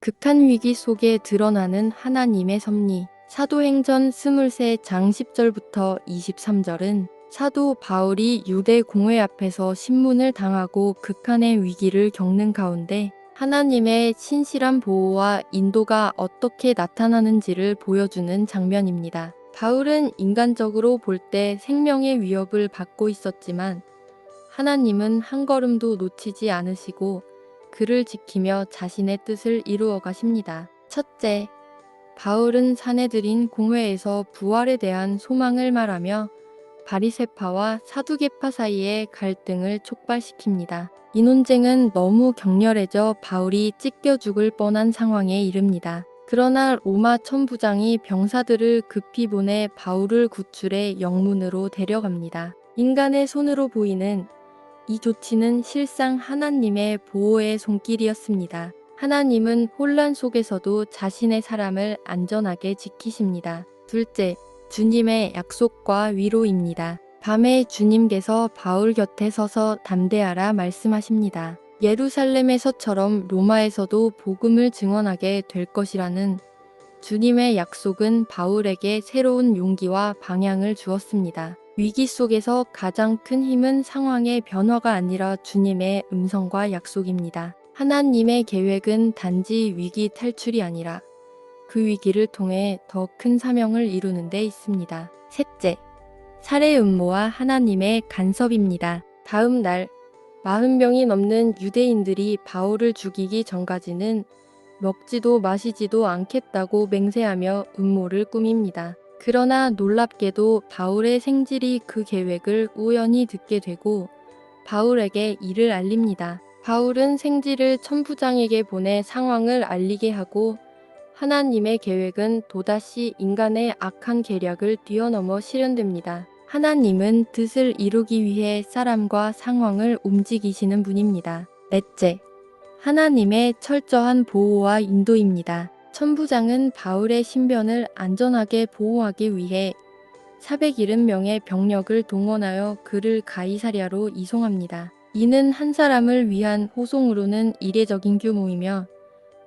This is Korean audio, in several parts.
극한 위기 속에 드러나는 하나님의 섭리. 사도행전 23장 10절부터 23절은 사도 바울이 유대 공회 앞에서 신문을 당하고 극한의 위기를 겪는 가운데 하나님의 신실한 보호와 인도가 어떻게 나타나는지를 보여주는 장면입니다. 바울은 인간적으로 볼 때 생명의 위협을 받고 있었지만 하나님은 한 걸음도 놓치지 않으시고 그를 지키며 자신의 뜻을 이루어 가십니다. 첫째, 바울은 사내들인 공회에서 부활에 대한 소망을 말하며 바리새파와 사두개파 사이의 갈등을 촉발시킵니다. 이 논쟁은 너무 격렬해져 바울이 찢겨 죽을 뻔한 상황에 이릅니다. 그러나 로마 천부장이 병사들을 급히 보내 바울을 구출해 영문으로 데려갑니다. 인간의 손으로 보이는 이 조치는 실상 하나님의 보호의 손길이었습니다. 하나님은 혼란 속에서도 자신의 사람을 안전하게 지키십니다. 둘째, 주님의 약속과 위로입니다. 밤에 주님께서 바울 곁에 서서 담대하라 말씀하십니다. 예루살렘에서처럼 로마에서도 복음을 증언하게 될 것이라는 주님의 약속은 바울에게 새로운 용기와 방향을 주었습니다. 위기 속에서 가장 큰 힘은 상황의 변화가 아니라 주님의 음성과 약속입니다. 하나님의 계획은 단지 위기 탈출이 아니라 그 위기를 통해 더 큰 사명을 이루는 데 있습니다. 셋째, 살해 음모와 하나님의 간섭입니다. 다음 날 40명이 넘는 유대인들이 바울을 죽이기 전까지는 먹지도 마시지도 않겠다고 맹세하며 음모를 꾸밉니다. 그러나 놀랍게도 바울의 생질이 그 계획을 우연히 듣게 되고 바울에게 이를 알립니다. 바울은 생질을 천부장에게 보내 상황을 알리게 하고 하나님의 계획은 또다시 인간의 악한 계략을 뛰어넘어 실현됩니다. 하나님은 뜻을 이루기 위해 사람과 상황을 움직이시는 분입니다. 넷째, 하나님의 철저한 보호와 인도입니다. 천부장은 바울의 신변을 안전하게 보호하기 위해 470명의 병력을 동원하여 그를 가이사랴로 이송합니다. 이는 한 사람을 위한 호송으로는 이례적인 규모이며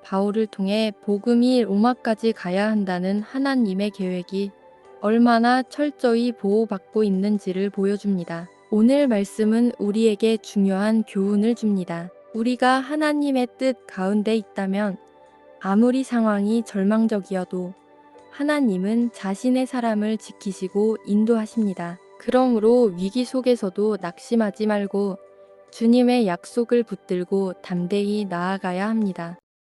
바울을 통해 복음이 로마까지 가야 한다는 하나님의 계획이 얼마나 철저히 보호받고 있는지를 보여줍니다. 오늘 말씀은 우리에게 중요한 교훈을 줍니다. 우리가 하나님의 뜻 가운데 있다면 아무리 상황이 절망적이어도 하나님은 자신의 사람을 지키시고 인도하십니다. 그러므로 위기 속에서도 낙심하지 말고 주님의 약속을 붙들고 담대히 나아가야 합니다.